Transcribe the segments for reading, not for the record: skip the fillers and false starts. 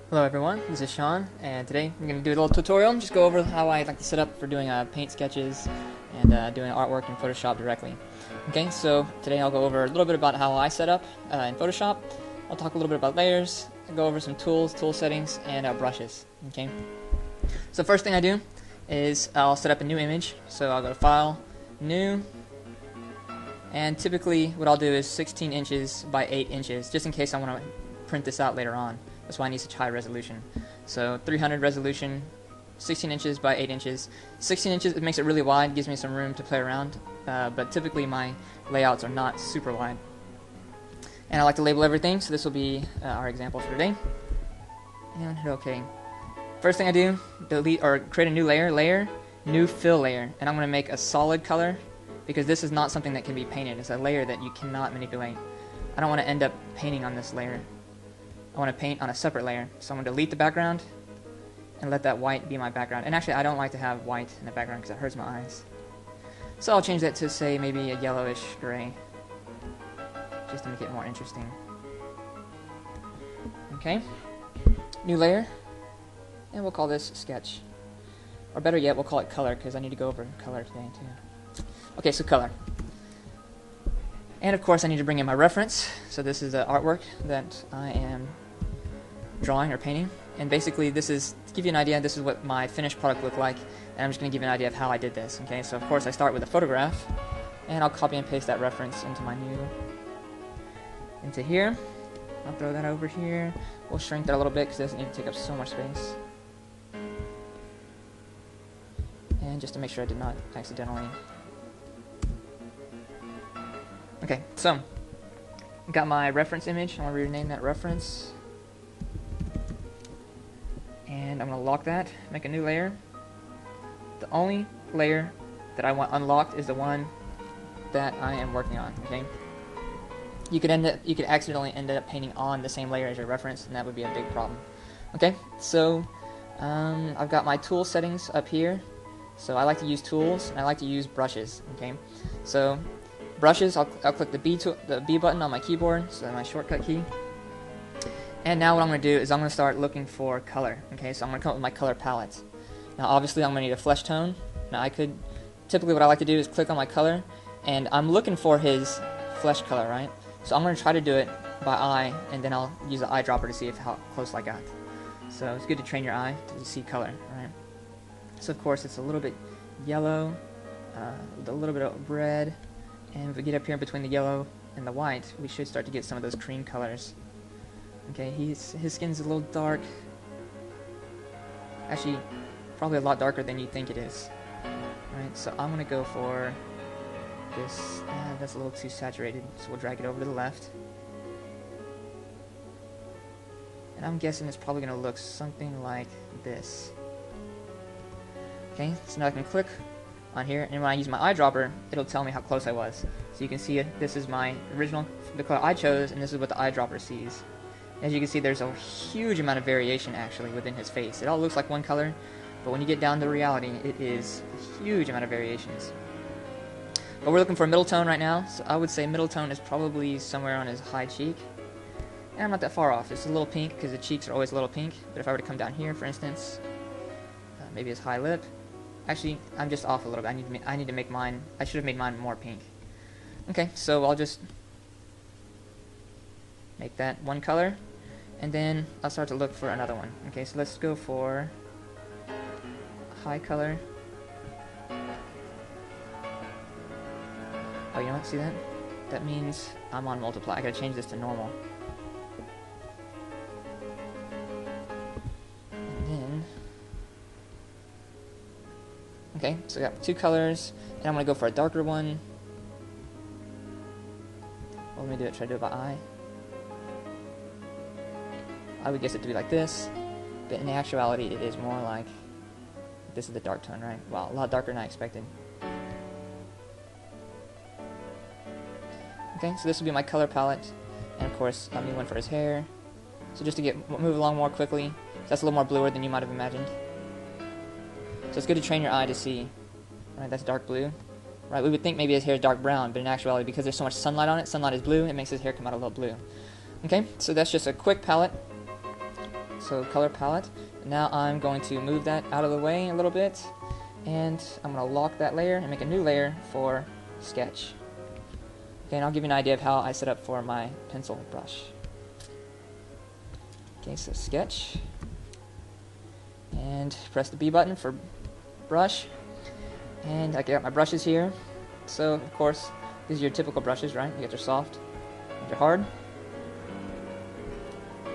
Hello everyone, this is Sean, and today I'm going to do a little tutorial, just go over how I like to set up for doing paint sketches and doing artwork in Photoshop directly. Okay, so today I'll go over a little bit about how I set up in Photoshop. I'll talk a little bit about layers, go over some tools, tool settings, and brushes. Okay, so first thing I do is I'll set up a new image, so I'll go to File, New, and typically what I'll do is 16 inches by 8 inches, just in case I want to print this out later on. That's why I need such high resolution. So 300 resolution, 16 inches by 8 inches. 16 inches, it makes it really wide, gives me some room to play around, but typically my layouts are not super wide. And I like to label everything, so this will be our example for today. And hit OK. First thing I do, delete or create a new layer, new fill layer. And I'm going to make a solid color, because this is not something that can be painted. It's a layer that you cannot manipulate. I don't want to end up painting on this layer. I want to paint on a separate layer. So I'm going to delete the background and let that white be my background. And actually I don't like to have white in the background because it hurts my eyes. So I'll change that to, say, maybe a yellowish gray, just to make it more interesting. Okay, new layer, and we'll call this sketch. Or better yet, we'll call it color, because I need to go over color today too. Okay, so color. And of course I need to bring in my reference. So this is the artwork that I am drawing or painting, and basically this is, to give you an idea, this is what my finished product looked like, and I'm just going to give you an idea of how I did this. Okay, so of course I start with a photograph, and I'll copy and paste that reference into here. I'll throw that over here. We'll shrink that a little bit because it doesn't need to take up so much space. And just to make sure I did not accidentally. Okay, so got my reference image. I'm going to rename that reference. And I'm going to lock that, make a new layer. The only layer that I want unlocked is the one that I am working on. Okay. You could accidentally end up painting on the same layer as your reference, and that would be a big problem. Okay, so I've got my tool settings up here. So I like to use tools, and I like to use brushes. Okay, so brushes, I'll click the B button on my keyboard, so my shortcut key. And now what I'm going to do is I'm going to start looking for color. Okay, so I'm going to come up with my color palette. Now obviously I'm going to need a flesh tone. Now typically what I like to do is click on my color, and I'm looking for his flesh color, right? So I'm going to try to do it by eye, and then I'll use the eyedropper to see how close I got. So it's good to train your eye to see color, right? So of course it's a little bit yellow, with a little bit of red, and if we get up here between the yellow and the white, we should start to get some of those cream colors. Okay, his skin's a little dark. Actually, probably a lot darker than you think it is. Alright, so I'm going to go for this. That's a little too saturated, so we'll drag it over to the left. And I'm guessing it's probably going to look something like this. Okay, so now I can click on here, and when I use my eyedropper, it'll tell me how close I was. So you can see it. This is my the color I chose, and this is what the eyedropper sees. As you can see, there's a huge amount of variation actually within his face. It all looks like one color, but when you get down to reality, it is a huge amount of variations. But we're looking for a middle tone right now, so I would say middle tone is probably somewhere on his high cheek. And I'm not that far off. It's a little pink because the cheeks are always a little pink. But if I were to come down here, for instance, maybe his high lip. Actually, I'm just off a little bit. I need to make mine. I should have made mine more pink. Okay, so I'll just make that one color, and then I'll start to look for another one. Okay, so let's go for high color. Oh, you don't see that? That means I'm on multiply. I gotta change this to normal. And then, okay, so I got two colors, and I'm gonna go for a darker one. Well, let me try to do it by eye. I would guess it to be like this, but in actuality it is more like, this is the dark tone, right? Wow, a lot darker than I expected. Okay, so this will be my color palette, and of course I'll need one for his hair. So just to move along more quickly, that's a little more bluer than you might have imagined. So it's good to train your eye to see. Alright, that's dark blue. Right, we would think maybe his hair is dark brown, but in actuality, because there's so much sunlight on it, sunlight is blue, it makes his hair come out a little blue. Okay, so that's just a quick palette. so color palette. Now I'm going to move that out of the way a little bit, and I'm going to lock that layer and make a new layer for sketch. Okay, and I'll give you an idea of how I set up for my pencil brush. Okay, so sketch, and press the B button for brush, and I got my brushes here. So of course, these are your typical brushes, right? You got your soft and your hard.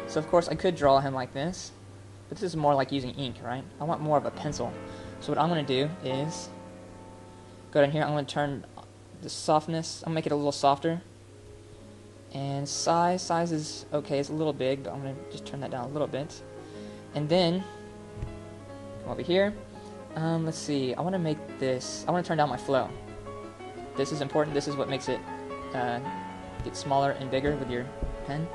So of course I could draw him like this, but this is more like using ink, right? I want more of a pencil. So what I'm going to do is go down here, I'm going to turn the softness, I'll make it a little softer. And size is okay, it's a little big, but I'm going to just turn that down a little bit. And then, come over here, let's see, I want to make this, I want to turn down my flow. This is important, this is what makes it get smaller and bigger with your pen.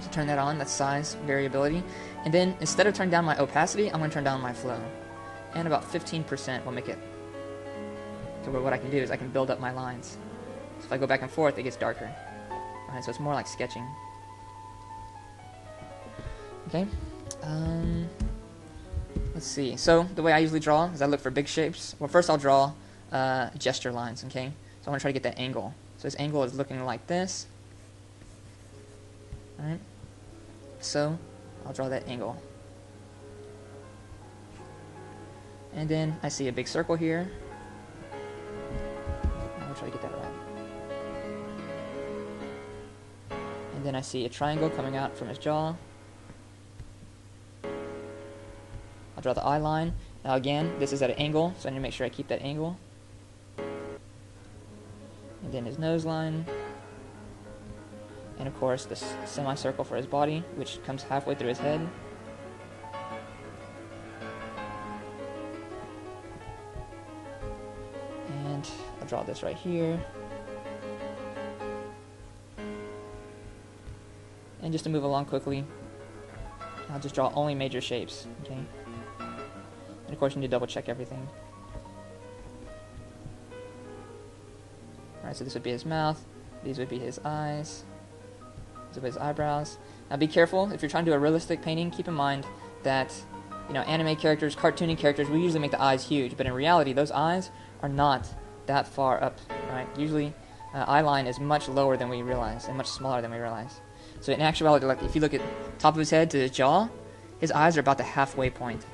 So turn that on, that's size variability. And then, instead of turning down my opacity, I'm going to turn down my flow. And about 15% will make it to where what I can do is I can build up my lines. So if I go back and forth, it gets darker. Alright, so it's more like sketching. Okay. Let's see. So the way I usually draw is I look for big shapes. Well, first I'll draw gesture lines, okay? So I want to try to get that angle. So this angle is looking like this. Alright. So I'll draw that angle. And then I see a big circle here. I'll try to get that right. And then I see a triangle coming out from his jaw. I'll draw the eye line. Now again, this is at an angle, so I need to make sure I keep that angle. And then his nose line. And of course, this semicircle for his body, which comes halfway through his head. And I'll draw this right here. And just to move along quickly, I'll just draw only major shapes, okay? And of course, you need to double check everything. Alright, so this would be his mouth, these would be his eyes, these would be his eyebrows. Now be careful, if you're trying to do a realistic painting, keep in mind that, you know, anime characters, cartoony characters, we usually make the eyes huge, but in reality, those eyes are not that far up, right? Usually, eye line is much lower than we realize, and much smaller than we realize. So in actuality, like if you look at top of his head to his jaw, his eyes are about the halfway point.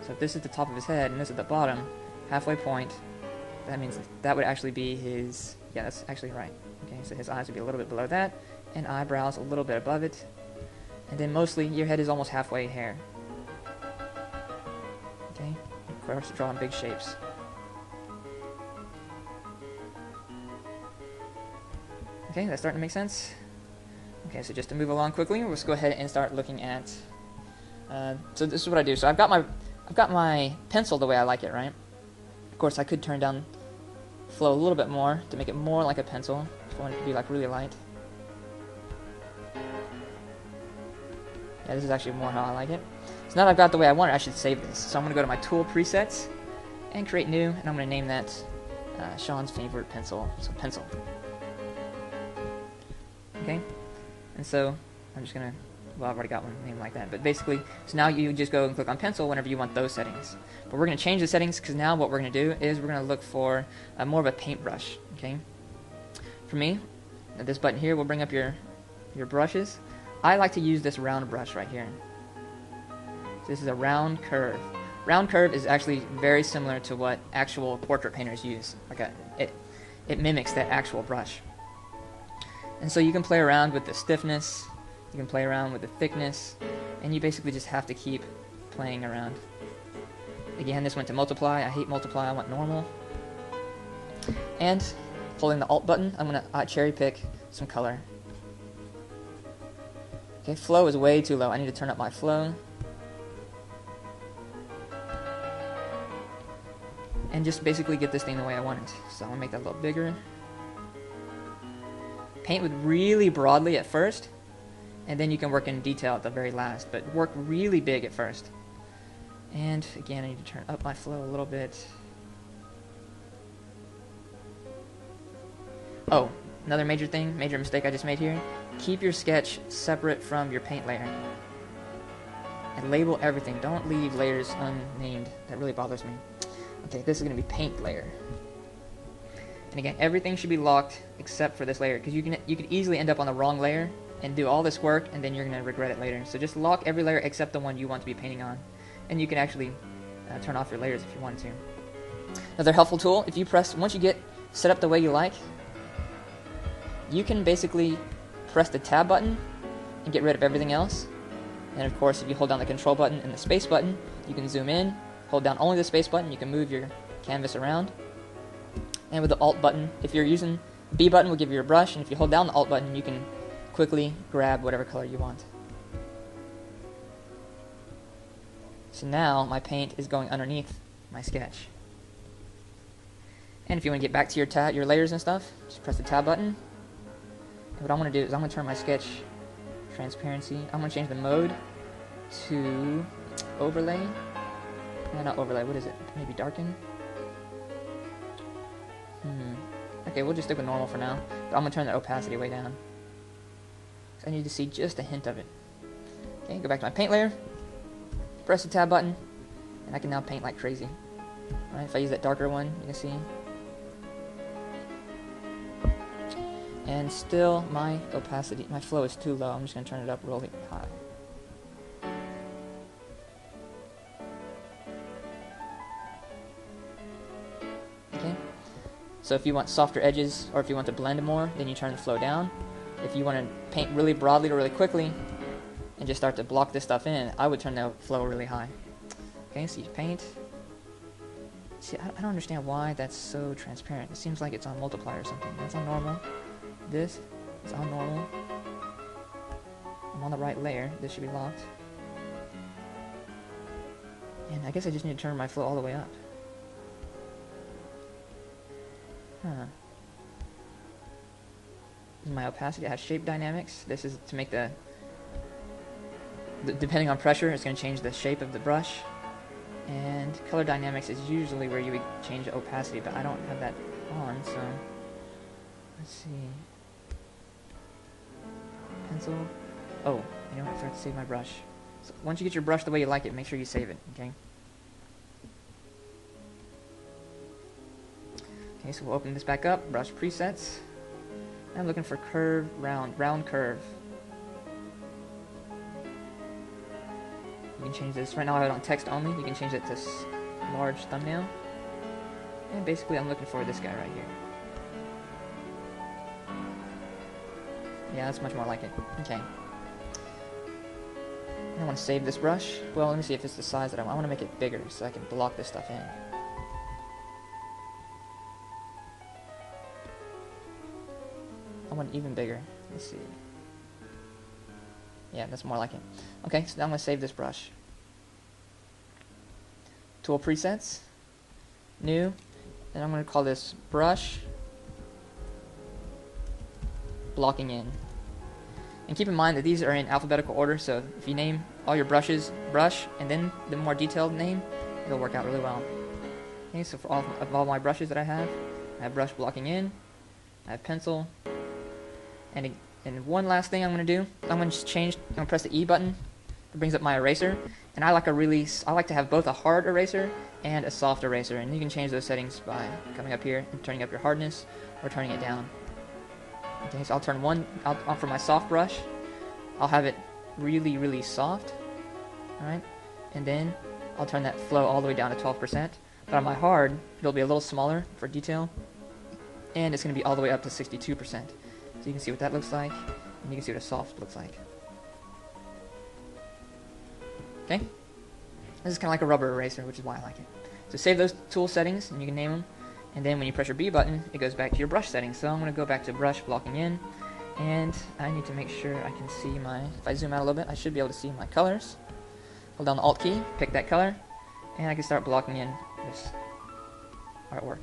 So if this is the top of his head and this is the bottom, halfway point, that means that would actually be his, yeah, that's actually right. Okay, so his eyes would be a little bit below that, and eyebrows a little bit above it. And then mostly, your head is almost halfway hair. Okay, of course, drawing big shapes. Okay, that's starting to make sense. Okay, so just to move along quickly, let's go ahead and start looking at. So this is what I do. So I've got my pencil the way I like it, right? Of course, I could turn down flow a little bit more to make it more like a pencil. If I want it to be like really light. Yeah, this is actually more how I like it. So now that I've got the way I want it, I should save this. So I'm going to go to my tool presets and create new, and I'm going to name that Sean's favorite pencil. So pencil. Okay. And so, I'm just going to, well, I've already got one named like that, but basically, so now you just go and click on pencil whenever you want those settings. But we're going to change the settings, because now what we're going to do is we're going to look for more of a paintbrush, okay? For me, this button here will bring up your brushes. I like to use this round brush right here. So this is a round curve. Round curve is actually very similar to what actual portrait painters use. Like it mimics that actual brush. And so you can play around with the stiffness, you can play around with the thickness, and you basically just have to keep playing around. Again, this went to multiply. I hate multiply, I want normal. And holding the Alt button, I'm going to cherry pick some color. Okay, flow is way too low. I need to turn up my flow. And just basically get this thing the way I want it. So I'm going to make that a little bigger. Paint with really broadly at first, and then you can work in detail at the very last, but work really big at first. And again, I need to turn up my flow a little bit. Oh, another major mistake I just made here. Keep your sketch separate from your paint layer. and label everything. Don't leave layers unnamed. That really bothers me. Okay, this is going to be paint layer. And again, everything should be locked except for this layer, because you could easily end up on the wrong layer and do all this work, and then you're going to regret it later. So just lock every layer except the one you want to be painting on. And you can actually turn off your layers if you want to. Another helpful tool, if you press, once you get set up the way you like, you can basically press the tab button and get rid of everything else. And of course, if you hold down the control button and the space button, you can zoom in. Hold down only the space button, you can move your canvas around. And with the alt button, if you're using B button will give you your brush, and if you hold down the alt button, you can quickly grab whatever color you want. So now my paint is going underneath my sketch. And if you want to get back to your layers and stuff, just press the tab button. And what I'm going to do is I'm going to turn my sketch transparency. I'm going to change the mode to overlay. No, not overlay. What is it? Maybe darken? Okay, we'll just stick with normal for now. But I'm going to turn the opacity way down. So I need to see just a hint of it. Okay, go back to my paint layer. Press the tab button. And I can now paint like crazy. Alright, if I use that darker one, you can see. And still, my opacity, my flow is too low. I'm just going to turn it up really high. Okay. So if you want softer edges, or if you want to blend more, then you turn the flow down. If you want to paint really broadly or really quickly, and just start to block this stuff in, I would turn the flow really high. Okay, so you paint. See, I don't understand why that's so transparent. It seems like it's on multiply or something. That's on normal. This is on normal. I'm on the right layer. This should be locked. And I guess I just need to turn my flow all the way up. Huh. This is my opacity. I have shape dynamics. This is to make the depending on pressure, it's going to change the shape of the brush. And color dynamics is usually where you would change the opacity, but I don't have that on, so let's see. Pencil. Oh, you know what? I forgot to save my brush. So once you get your brush the way you like it, make sure you save it, okay? Okay, so we'll open this back up, brush presets. I'm looking for curve, round curve. You can change this. Right now I have it on text only. You can change it to large thumbnail. And basically I'm looking for this guy right here. Yeah, that's much more like it. Okay. I want to save this brush. Well, let me see if it's the size that I want. I want to make it bigger so I can block this stuff in. I want it even bigger. Let's see. Yeah, that's more like it. Okay, so now I'm going to save this brush. Tool presets, new, and I'm going to call this brush blocking in. And keep in mind that these are in alphabetical order, so if you name all your brushes brush and then the more detailed name, it'll work out really well. Okay, so for all my brushes that I have brush blocking in, I have pencil, and one last thing I'm going to do, I'm going to press the E button. It brings up my eraser, and I like to have both a hard eraser and a soft eraser, and you can change those settings by coming up here and turning up your hardness or turning it down. Okay, so I'll turn for my soft brush, I'll have it really, really soft, alright, and then I'll turn that flow all the way down to 12%, but on my hard, it'll be a little smaller for detail, and it's going to be all the way up to 62%. So you can see what that looks like, and you can see what a soft looks like. Okay? This is kind of like a rubber eraser, which is why I like it. So save those tool settings, and you can name them, and then when you press your B button, it goes back to your brush settings. So I'm going to go back to brush blocking in, and I need to make sure I can see if I zoom out a little bit, I should be able to see my colors. Hold down the Alt key, pick that color, and I can start blocking in this artwork.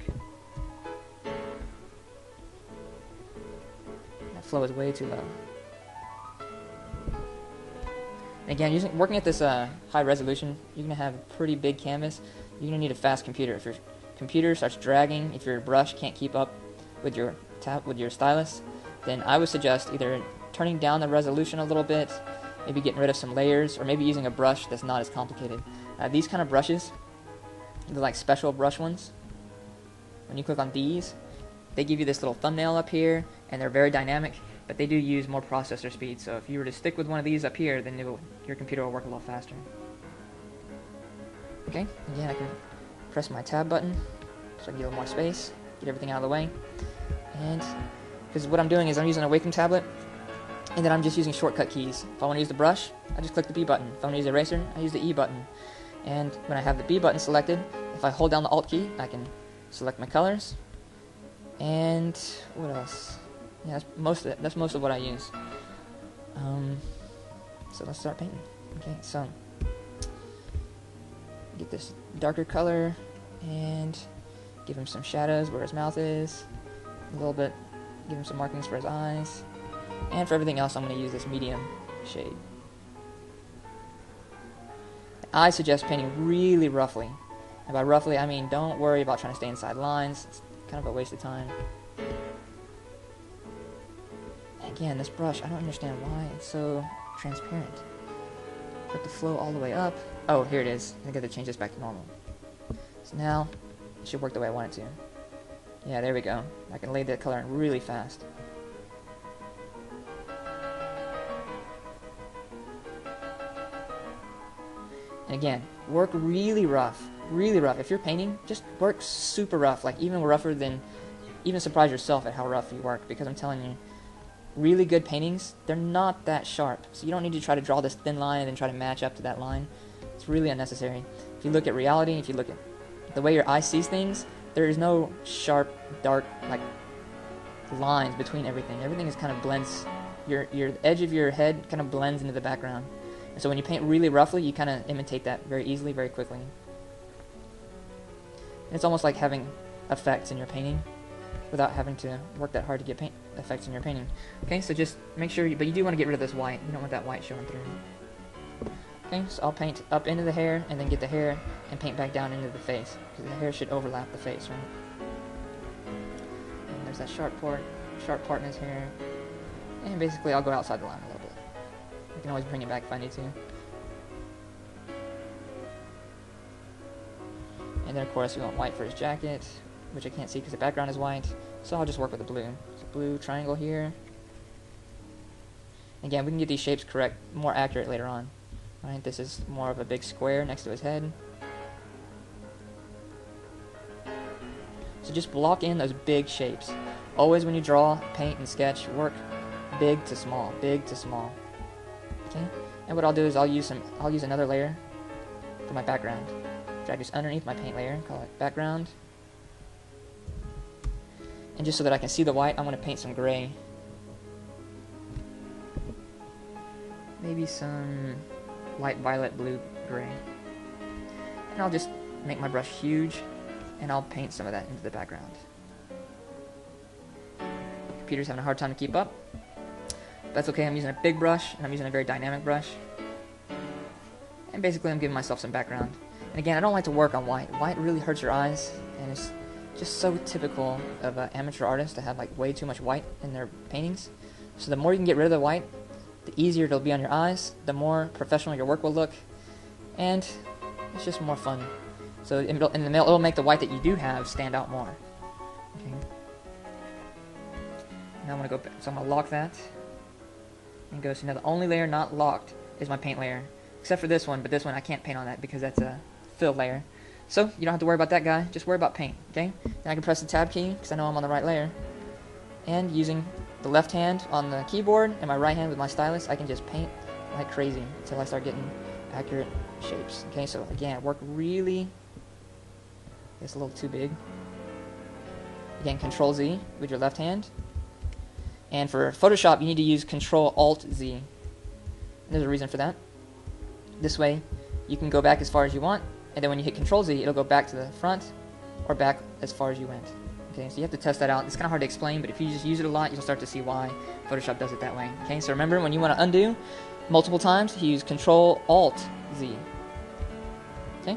Flow is way too low. Again, working at this high resolution, you're going to have a pretty big canvas. You're going to need a fast computer. If your computer starts dragging, if your brush can't keep up with your stylus, then I would suggest either turning down the resolution a little bit maybe getting rid of some layers, or maybe using a brush that's not as complicated. These kind of brushes, they're like special brush ones. When you click on these, they give you this little thumbnail up here, and they're very dynamic, but they do use more processor speed. So if you were to stick with one of these up here, then your computer will work a lot faster. Okay, again, I can press my tab button so I can get a little more space, get everything out of the way. And because what I'm doing is I'm using a Wacom tablet, and then I'm just using shortcut keys. If I want to use the brush, I just click the B button. If I want to use the eraser, I use the E button. And when I have the B button selected, if I hold down the Alt key, I can select my colors. And what else? Yeah, that's most of what I use. So let's start painting. Okay, so get this darker color and give him some shadows where his mouth is. A little bit, give him some markings for his eyes. And for everything else, I'm going to use this medium shade. I suggest painting really roughly. And by roughly, I mean don't worry about trying to stay inside lines. It's kind of a waste of time. Again, this brush, I don't understand why it's so transparent. Put the flow all the way up. Oh, here it is. I got to change this back to normal. So now, it should work the way I want it to. Yeah, there we go. I can lay that color in really fast. And again, work really rough. Really rough. If you're painting, just work super rough. Like even rougher than, even surprise yourself at how rough you work. Because I'm telling you, really good paintings, they're not that sharp. So you don't need to try to draw this thin line and then try to match up to that line. It's really unnecessary. If you look at reality, if you look at the way your eye sees things, there is no sharp, dark, like, lines between everything. Everything is kind of blends. Your edge of your head kind of blends into the background. And so when you paint really roughly, you kind of imitate that very easily, very quickly. And it's almost like having effects in your painting without having to work that hard to get paint effects in your painting. Okay, so just make sure, but you do want to get rid of this white. You don't want that white showing through. Okay, so I'll paint up into the hair and then get the hair and paint back down into the face, because the hair should overlap the face, right? And there's that sharp part in his hair. And basically I'll go outside the line a little bit. I can always bring it back if I need to. And then of course we want white for his jacket, which I can't see because the background is white, so I'll just work with the blue. So blue triangle here. Again, we can get these shapes correct, more accurate later on. Right, this is more of a big square next to his head. So just block in those big shapes. Always when you draw, paint, and sketch, work big to small, big to small. Okay? And what I'll do is I'll use another layer for my background. Drag this underneath my paint layer, call it background. And just so that I can see the white, I'm going to paint some gray. Maybe some light violet, blue, gray. And I'll just make my brush huge, and I'll paint some of that into the background. Computer's having a hard time to keep up. That's okay, I'm using a big brush, and I'm using a very dynamic brush. And basically I'm giving myself some background. And again, I don't like to work on white. White really hurts your eyes, and it's just so typical of an amateur artist to have like way too much white in their paintings. So the more you can get rid of the white, the easier it'll be on your eyes, the more professional your work will look, and it's just more fun. So it'll make the white that you do have stand out more. Okay. Now I'm going to go back, so I'm going to lock that, and go, so now the only layer not locked is my paint layer, except for this one, but this one I can't paint on that because that's a fill layer. So you don't have to worry about that guy, just worry about paint, okay? Now I can press the tab key, because I know I'm on the right layer, and using the left hand on the keyboard and my right hand with my stylus, I can just paint like crazy until I start getting accurate shapes. Okay, so again, work really, it's a little too big. Again, Control Z with your left hand. And for Photoshop, you need to use Control Alt Z. And there's a reason for that. This way, you can go back as far as you want, and then when you hit Control Z, it'll go back to the front or back as far as you went. Okay, so you have to test that out. It's kind of hard to explain, but if you just use it a lot, you'll start to see why Photoshop does it that way. Okay, so remember, when you want to undo multiple times, you use Control Alt Z. Okay?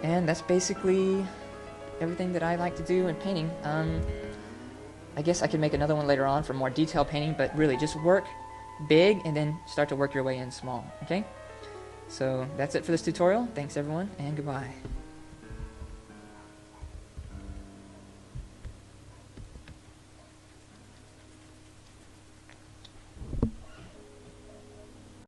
And that's basically everything that I like to do in painting. I guess I could make another one later on for more detailed painting, but really just work big and then start to work your way in small. Okay? So that's it for this tutorial. Thanks everyone, and goodbye.